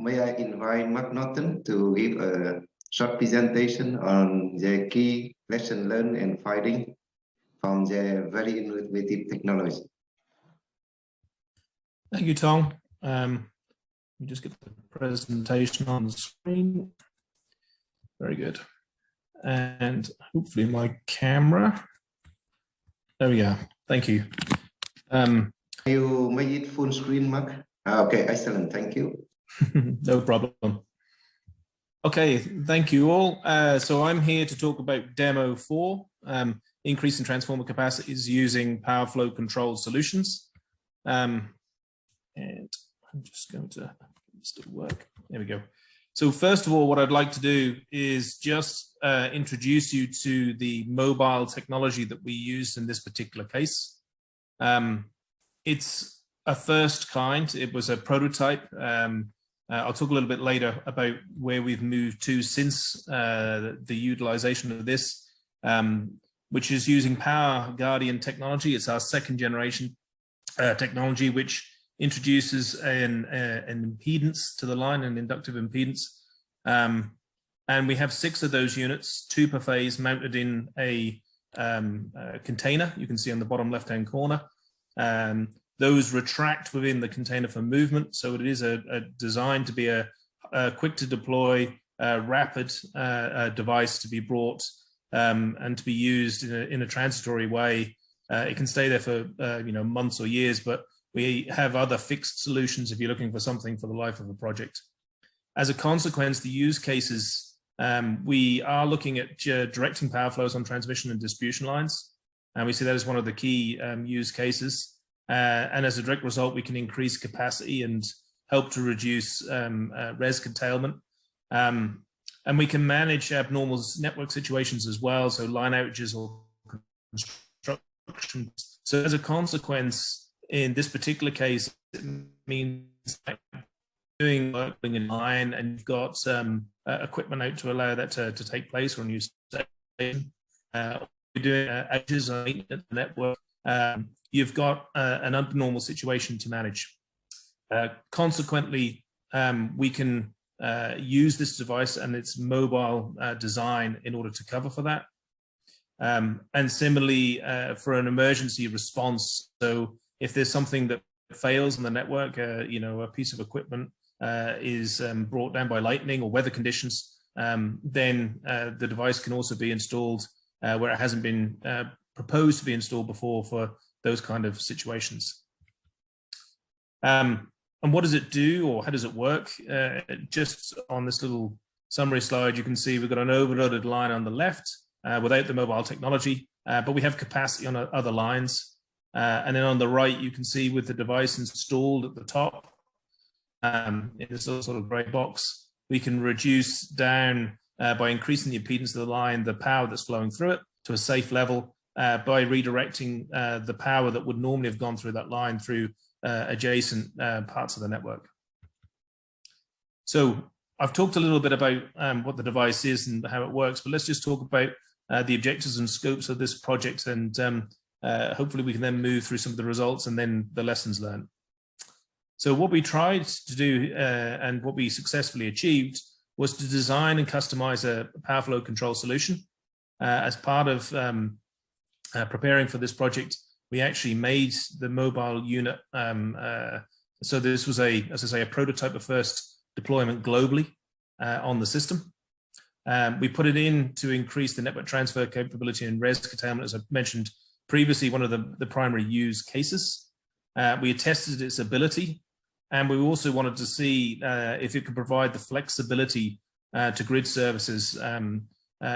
May I invite MarkNorton to give a short presentation on the key lesson learned and finding from the very innovative technology. Thank you, Tom. Let me just get the presentation on the screen. Very good. And hopefully my camera. There we go. Thank you. You made it full screen, Mark? Okay, excellent. Thank you. No problem. Okay, thank you all. So I'm here to talk about Demo 4, increasing transformer capacities using power flow control solutions. And I'm just going to still work. There we go. So first of all, what I'd like to do is just introduce you to the mobile technology that we use in this particular case. It's a first kind. It was a prototype. I'll talk a little bit later about where we've moved to since the utilization of this, which is using Power Guardian technology. It's our second generation technology, which introduces an impedance to the line, an inductive impedance. And we have 6 of those units, 2 per phase, mounted in a container. You can see on the bottom left-hand corner. Those retract within the container for movement. So it is designed to be a quick to deploy, rapid device to be brought and to be used in a transitory way. It can stay there for months or years, but we have other fixed solutions if you're looking for something for the life of a project. As a consequence, the use cases, we are looking at directing power flows on transmission and distribution lines. And we see that as one of the key use cases. And as a direct result, we can increase capacity and help to reduce res curtailment. And we can manage abnormal network situations as well, so line outages or construction. So as a consequence, in this particular case, it means doing work in line and you've got equipment out to allow that to take place or a new station. We're doing outages on the network. You've got an abnormal situation to manage. Consequently, we can use this device and its mobile design in order to cover for that. And similarly, for an emergency response, so if there's something that fails on the network, a piece of equipment is brought down by lightning or weather conditions, then the device can also be installed where it hasn't been proposed to be installed before for those kind of situations. And what does it do, or how does it work? Just on this little summary slide, you can see we've got an overloaded line on the left without the mobile technology, but we have capacity on other lines. And then on the right, you can see with the device installed at the top, in this little sort of gray box, we can reduce down by increasing the impedance of the line, the power that's flowing through it to a safe level, by redirecting the power that would normally have gone through that line through adjacent parts of the network. So I've talked a little bit about what the device is and how it works, but let's just talk about the objectives and scopes of this project, and hopefully we can then move through some of the results and then the lessons learned. So what we tried to do and what we successfully achieved was to design and customize a power flow control solution. As part of preparing for this project, we actually made the mobile unit. So this was as I say, a prototype of first deployment globally on the system. We put it in to increase the network transfer capability and res curtailment, as I mentioned previously, one of the primary use cases. We tested its ability, and we also wanted to see if it could provide the flexibility to grid services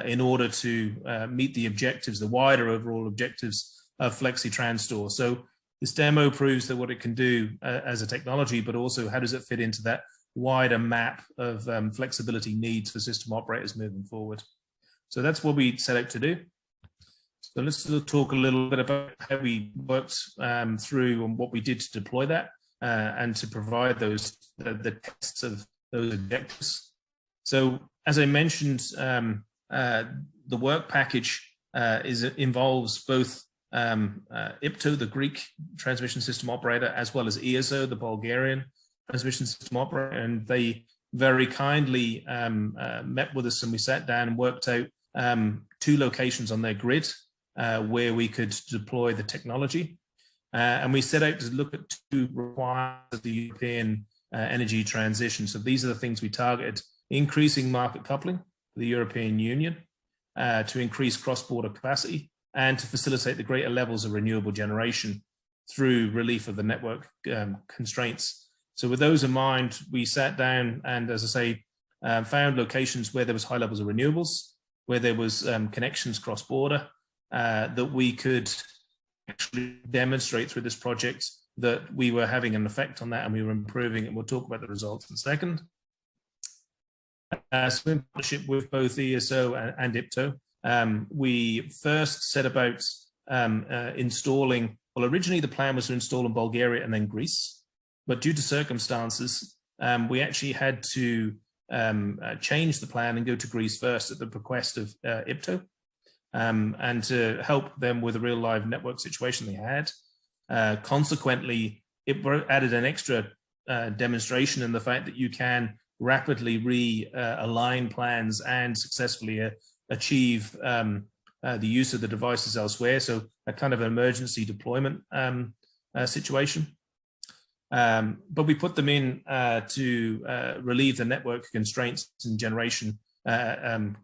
in order to meet the objectives, the wider overall objectives of FLEXITRANSTORE. So this demo proves that what it can do as a technology, but also how does it fit into that wider map of flexibility needs for system operators moving forward. So that's what we set out to do. So let's talk a little bit about how we worked through and what we did to deploy that and to provide those the tests of those objectives. So as I mentioned, the work package involves both IPTO, the Greek transmission system operator, as well as ESO, the Bulgarian transmission system operator, and they very kindly met with us, and we sat down and worked out 2 locations on their grid where we could deploy the technology. And we set out to look at 2 requirements of the European energy transition. So these are the things we targeted: increasing market coupling for the European Union, to increase cross-border capacity, and to facilitate the greater levels of renewable generation through relief of the network constraints. So with those in mind, we sat down and, as I say, found locations where there was high levels of renewables, where there was connections cross-border, that we could actually demonstrate through this project that we were having an effect on that and we were improving, and we'll talk about the results in a second. So in partnership with both ESO and IPTO, we first set about installing, well, originally the plan was to install in Bulgaria and then Greece, but due to circumstances, we actually had to change the plan and go to Greece first at the request of IPTO, and to help them with a real live network situation they had. Consequently, it added an extra demonstration in the fact that you can rapidly realign plans and successfully achieve the use of the devices elsewhere. So a kind of emergency deployment situation. But we put them in to relieve the network constraints and generation on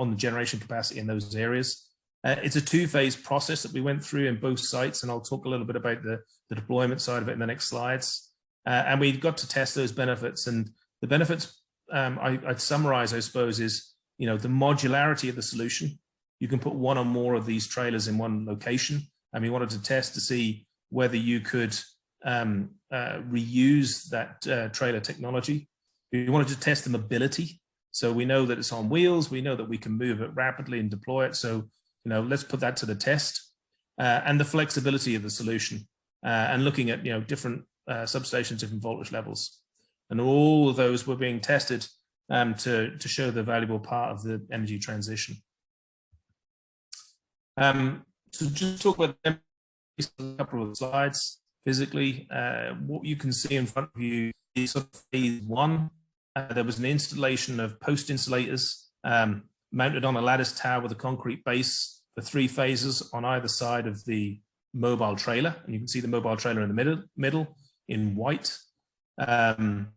the generation capacity in those areas. It's a 2-phase process that we went through in both sites, and I'll talk a little bit about the deployment side of it in the next slides. And we got to test those benefits, and the benefits I'd summarize, I suppose, is, you know, the modularity of the solution. You can put 1 or more of these trailers in one location, and we wanted to test to see whether you could reuse that trailer technology. We wanted to test the mobility. So we know that it's on wheels. We know that we can move it rapidly and deploy it. So, you know, let's put that to the test. And the flexibility of the solution, and looking at, you know, different substations, different voltage levels. And all of those were being tested to show the valuable part of the energy transition. So just talk about them, a couple of slides. Physically, what you can see in front of you is sort of phase 1. There was an installation of post insulators mounted on a lattice tower with a concrete base for 3 phases on either side of the mobile trailer. And you can see the mobile trailer in the middle in white. And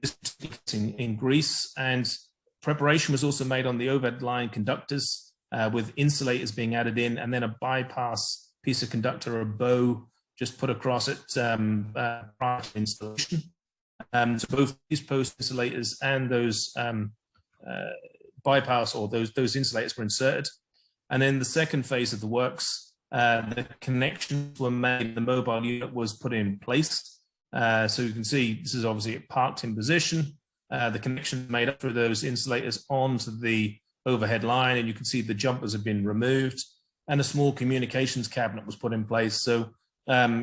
this was in Greece, and preparation was also made on the overhead line conductors with insulators being added in, and then a bypass piece of conductor, a bow, just put across it prior to installation. So both these post insulators and those bypass, or those insulators, were inserted. And in the second phase of the works, the connections were made, the mobile unit was put in place. So you can see this is obviously parked in position. The connection made up through those insulators onto the overhead line, and you can see the jumpers have been removed, and a small communications cabinet was put in place. So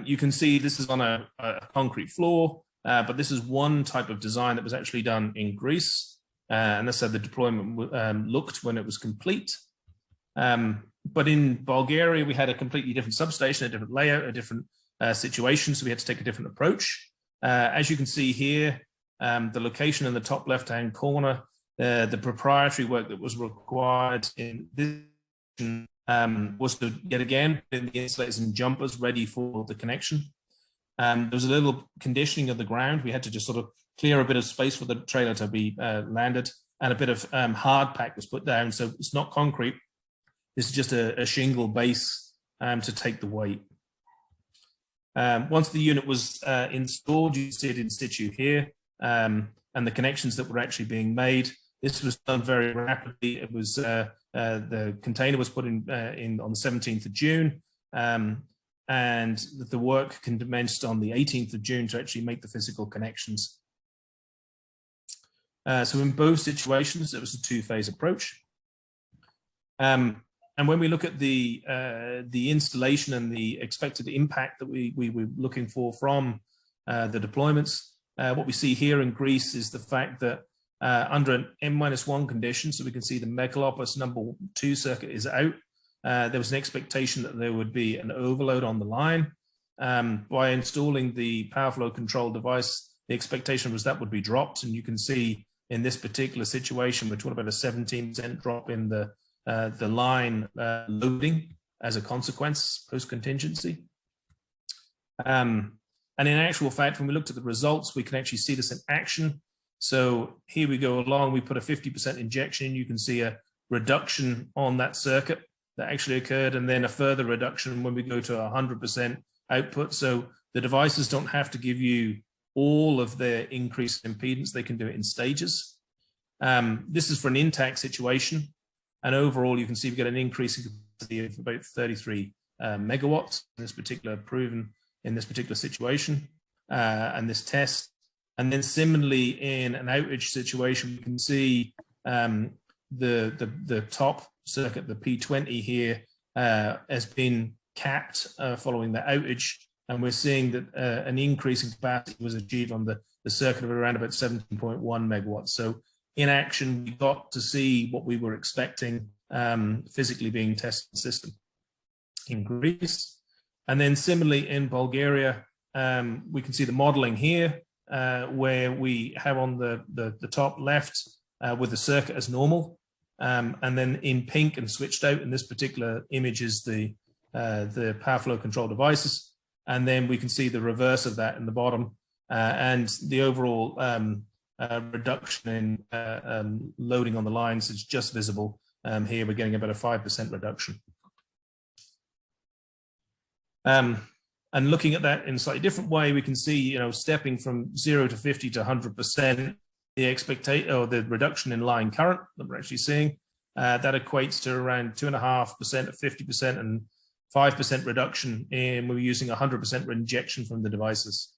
you can see this is on a concrete floor, but this is one type of design that was actually done in Greece, and that's how the deployment looked when it was complete. But in Bulgaria, we had a completely different substation, a different layout, a different situation, so we had to take a different approach. As you can see here, the location in the top left-hand corner, the proprietary work that was required in this was to, yet again, put the insulators and jumpers ready for the connection. There was a little conditioning of the ground. We had to just sort of clear a bit of space for the trailer to be landed, and a bit of hard pack was put down. So it's not concrete. This is just a shingle base to take the weight. Once the unit was installed, you see it in situ here, and the connections that were actually being made. This was done very rapidly. It was the container was put in on the 17th of June, and the work commenced on the 18th of June to actually make the physical connections. So in both situations, it was a 2-phase approach. And when we look at the installation and the expected impact that we were looking for from the deployments, what we see here in Greece is the fact that under an N-1 condition, so we can see the Megalopus #2 circuit is out. There was an expectation that there would be an overload on the line. by installing the power flow control device, the expectation was that would be dropped. And you can see in this particular situation, we're talking about a 17% drop in the line loading as a consequence, post-contingency. And in actual fact, when we looked at the results, we can actually see this in action. So here we go along, we put a 50% injection in, you can see a reduction on that circuit that actually occurred, and then a further reduction when we go to 100% output. So the devices don't have to give you all of their increased impedance, they can do it in stages. This is for an intact situation, and overall you can see we get an increase in capacity of about 33 megawatts in this particular proven in this particular situation and this test. And then similarly in an outage situation, we can see the top circuit, the P20 here, has been capped following the outage, and we're seeing that an increase in capacity was achieved on the circuit of around about 17.1 megawatts. So in action, we got to see what we were expecting physically being tested in the system in Greece. And then similarly in Bulgaria, we can see the modeling here, where we have on the top left with the circuit as normal, and then in pink and switched out in this particular image is the power flow control devices, and then we can see the reverse of that in the bottom, and the overall reduction in loading on the lines is just visible. Here we're getting about a 5% reduction. And looking at that in a slightly different way, we can see, stepping from 0 to 50 to 100%, the reduction in line current that we're actually seeing, that equates to around 2.5% of 50% and 5% reduction in when we're using 100% injection from the devices.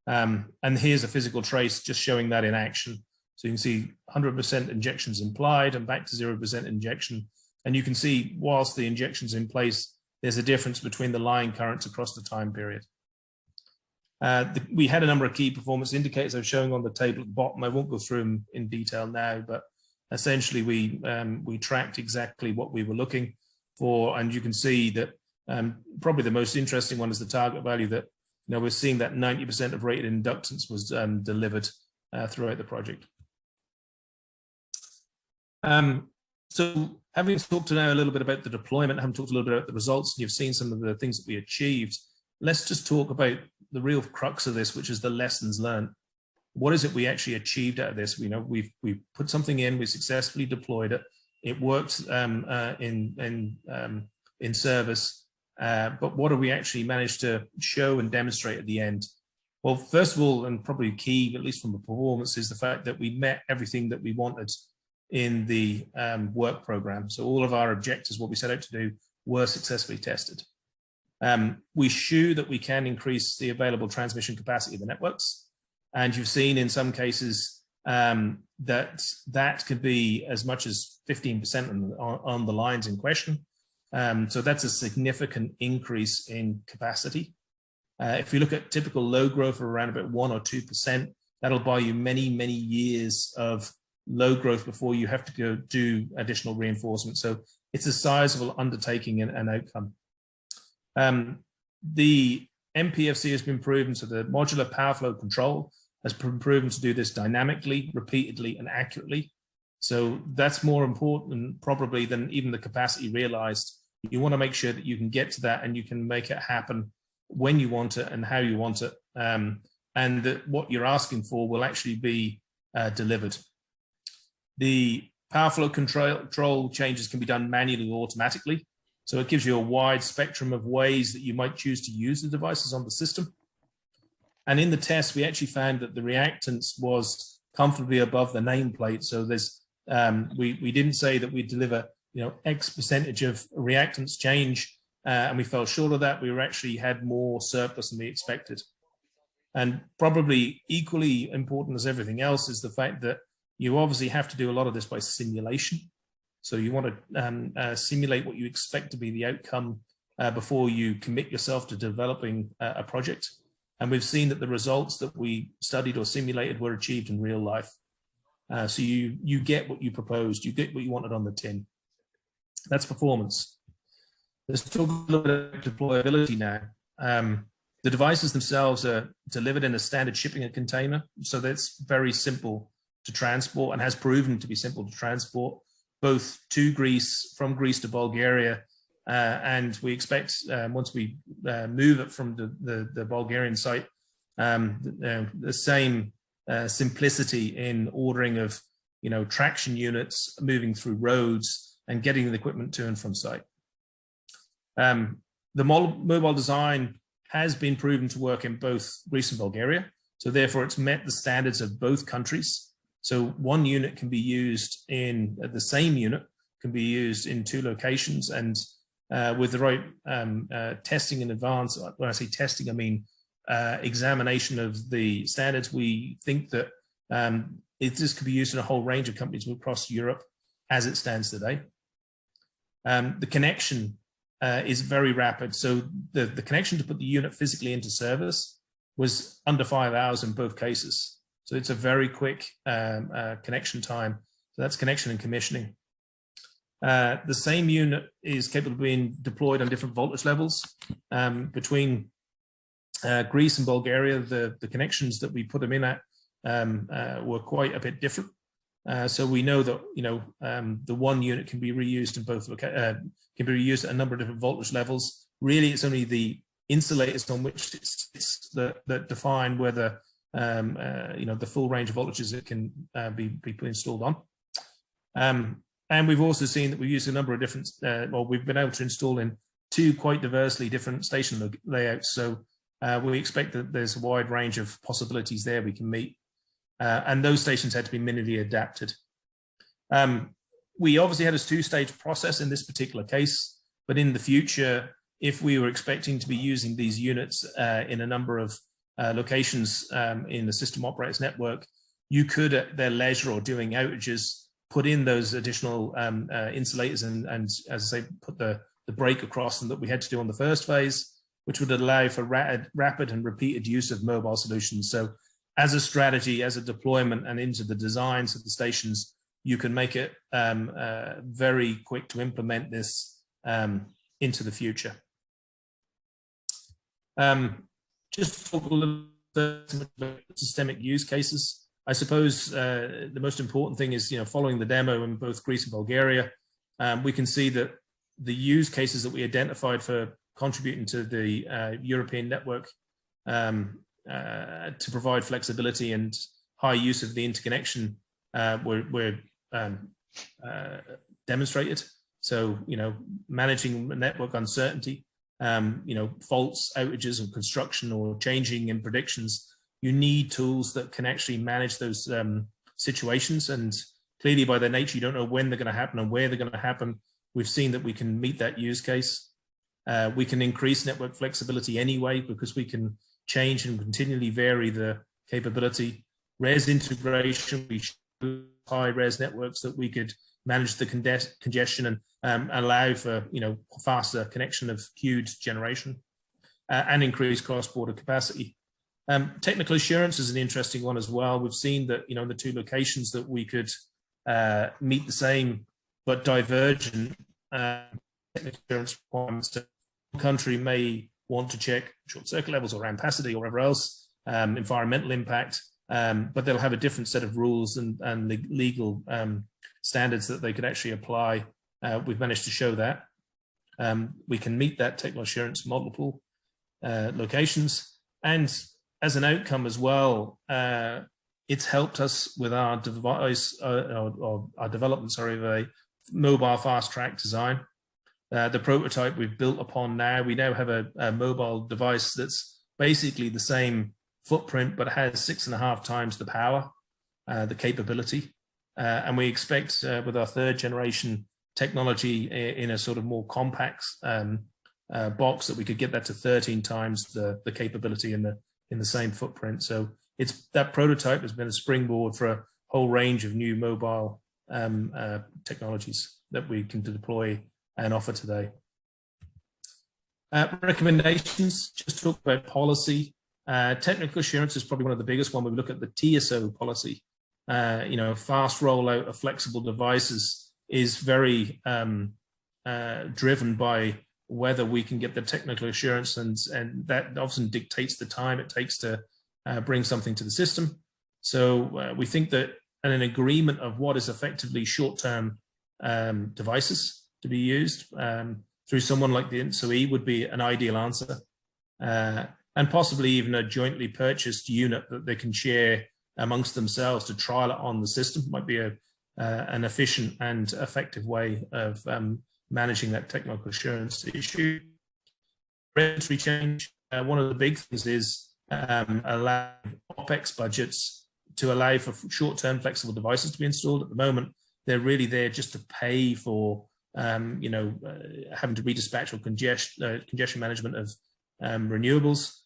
And here's a physical trace just showing that in action. So you can see 100% injections implied and back to 0% injection. And you can see whilst the injection's in place, there's a difference between the line currents across the time period. We had a number of key performance indicators I was showing on the table at the bottom. I won't go through them in detail now, but essentially we tracked exactly what we were looking for, and you can see that probably the most interesting one is the target value that we're seeing that 90% of rated inductance was delivered throughout the project. So having talked now a little bit about the deployment, having talked a little bit about the results, and you've seen some of the things that we achieved, let's just talk about the real crux of this, which is the lessons learned. What is it we actually achieved out of this? We've put something in, we successfully deployed it, it worked in service, but what have we actually managed to show and demonstrate at the end? Well, first of all, and probably key, at least from the performance, is the fact that we met everything that we wanted in the work program. So all of our objectives, what we set out to do, were successfully tested. We show that we can increase the available transmission capacity of the networks. And you've seen in some cases that could be as much as 15% on the lines in question. So that's a significant increase in capacity. If you look at typical load growth of around about 1 or 2%, that'll buy you many, many years of low growth before you have to go do additional reinforcement. So it's a sizable undertaking and outcome. The MPFC has been proven, so the modular power flow control has been proven to do this dynamically, repeatedly, and accurately. So that's more important probably than even the capacity realized. You want to make sure that you can get to that and you can make it happen when you want it and how you want it, and that what you're asking for will actually be delivered. The power flow control changes can be done manually or automatically. So it gives you a wide spectrum of ways that you might choose to use the devices on the system. And in the test, we actually found that the reactance was comfortably above the nameplate. So there's, we didn't say that we deliver, X percentage of reactance change, and we fell short of that. We were actually had more surplus than we expected. And probably equally important as everything else is the fact that you obviously have to do a lot of this by simulation. So you want to simulate what you expect to be the outcome before you commit yourself to developing a project. And we've seen that the results that we studied or simulated were achieved in real life. So you get what you proposed, you get what you wanted on the tin. That's performance. Let's talk a little bit about deployability now. The devices themselves are delivered in a standard shipping container, so that's very simple to transport and has proven to be simple to transport, both to Greece, from Greece to Bulgaria, and we expect once we move it from the Bulgarian site, the same simplicity in ordering of traction units, moving through roads, and getting the equipment to and from site. The mobile design has been proven to work in both Greece and Bulgaria, so therefore it's met the standards of both countries. So one unit can be used in the same unit can be used in two locations, and with the right testing in advance. When I say testing, I mean examination of the standards. We think that this could be used in a whole range of companies across Europe as it stands today. The connection is very rapid. So the connection to put the unit physically into service was under 5 hours in both cases. So it's a very quick connection time. So that's connection and commissioning. The same unit is capable of being deployed on different voltage levels. Between Greece and Bulgaria, the connections that we put them in at were quite a bit different. So we know that the one unit can be reused in both can be reused at a number of different voltage levels. Really, it's only the insulators on which it's that define whether the full range of voltages it can be installed on. And we've also seen that we've used a number of different, we've been able to install in two quite diversely different station layouts. So we expect that there's a wide range of possibilities there we can meet. And those stations had to be minimally adapted. We obviously had a two-stage process in this particular case, but in the future, if we were expecting to be using these units in a number of locations in the system operators network, you could at their leisure or doing outages put in those additional insulators and as I say, put the break across them that we had to do on the first phase, which would allow for rapid and repeated use of mobile solutions. So as a strategy, as a deployment and into the designs of the stations, you can make it very quick to implement this into the future. Just talk a little bit about systemic use cases. I suppose the most important thing is, following the demo in both Greece and Bulgaria, we can see that the use cases that we identified for contributing to the European network to provide flexibility and high use of the interconnection were demonstrated. So, managing network uncertainty, faults, outages, and construction or changing in predictions, you need tools that can actually manage those situations. And clearly, by their nature, you don't know when they're going to happen and where they're going to happen. We've seen that we can meet that use case. We can increase network flexibility anyway, because we can change and continually vary the capability. Res integration, we show high res networks that we could manage the congestion and allow for faster connection of queued generation and increase cross-border capacity. Technical assurance is an interesting one as well. We've seen that in the two locations that we could meet the same but divergent technical assurance requirements. So one country may want to check short circuit levels or ampacity or whatever else, environmental impact, but they'll have a different set of rules and legal standards that they could actually apply. We've managed to show that. We can meet that technical assurance multiple locations. And as an outcome as well, it's helped us with our device, or our development, of a mobile fast track design. The prototype we've built upon now, we now have a mobile device that's basically the same footprint, but has 6.5 times the power, the capability. And we expect with our third generation technology in a sort of more compact box that we could get that to 13 times the capability in the same footprint. So that prototype has been a springboard for a whole range of new mobile technologies that we can deploy and offer today. Recommendations, just talk about policy. Technical assurance is probably one of the biggest one. We look at the TSO policy. Fast rollout of flexible devices is very driven by whether we can get the technical assurance, and that often dictates the time it takes to bring something to the system. So we think that an agreement of what is effectively short-term devices to be used through someone like the INSUE would be an ideal answer, and possibly even a jointly purchased unit that they can share amongst themselves to trial it on the system might be an efficient and effective way of managing that technical assurance issue. Regulatory change, one of the big things is allowing OPEX budgets to allow for short-term flexible devices to be installed. At the moment, they're really there just to pay for having to redispatch or congestion management of renewables.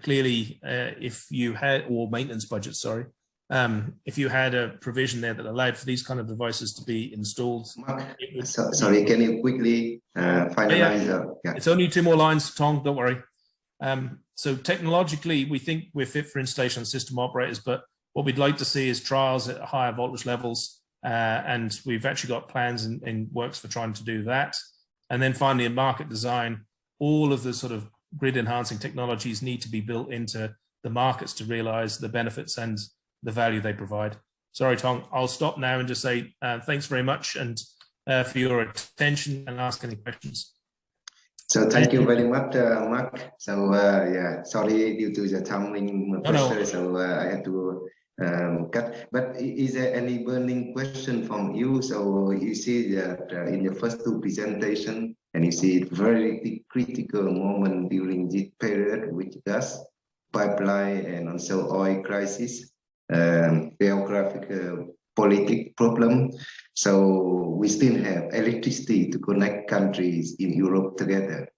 Clearly, if you had, or maintenance budgets, sorry, if you had a provision there that allowed for these kind of devices to be installed. Mark, sorry, can you quickly finalize? Yeah. It's only 2 more lines, Tom, don't worry. So technologically, we think we're fit for installation on system operators, but what we'd like to see is trials at higher voltage levels, and we've actually got plans in works for trying to do that. And then finally, in market design, all of the sort of grid enhancing technologies need to be built into the markets to realize the benefits and the value they provide. Sorry, Tom, I'll stop now and just say thanks very much and for your attention, and ask any questions. So thank you very much, Mark. So yeah, sorry due to the timing pressure, so I had to cut. But is there any burning question from you? So you see that in the first 2 presentations, and you see it very critical moment during this period with gas, pipeline, and also oil crisis, geographical political problem. So we still have electricity to connect countries in Europe together.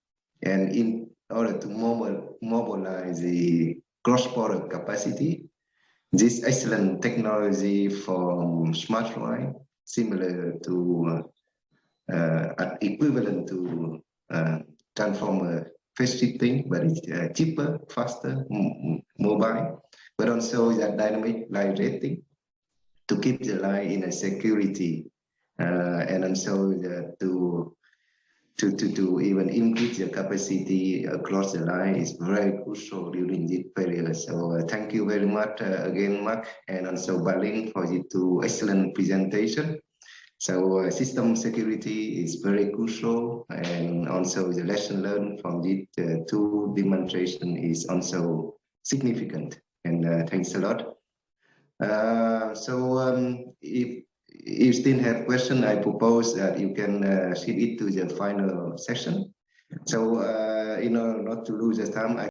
And in order to mobilize the cross-border capacity, this excellent technology from SmartWires, similar to equivalent to transformer phase shifting, but it's cheaper, faster, mobile, but also that dynamic line rating to keep the line in a security, and also to even increase the capacity across the line is very crucial during this period. So thank you very much again, Mark, and also Balin, for the 2 excellent presentation. So system security is very crucial, and also the lesson learned from these 2 demonstrations is also significant. And thanks a lot. If you still have questions, I propose that you can shift it to the final session. So in order not to lose the time,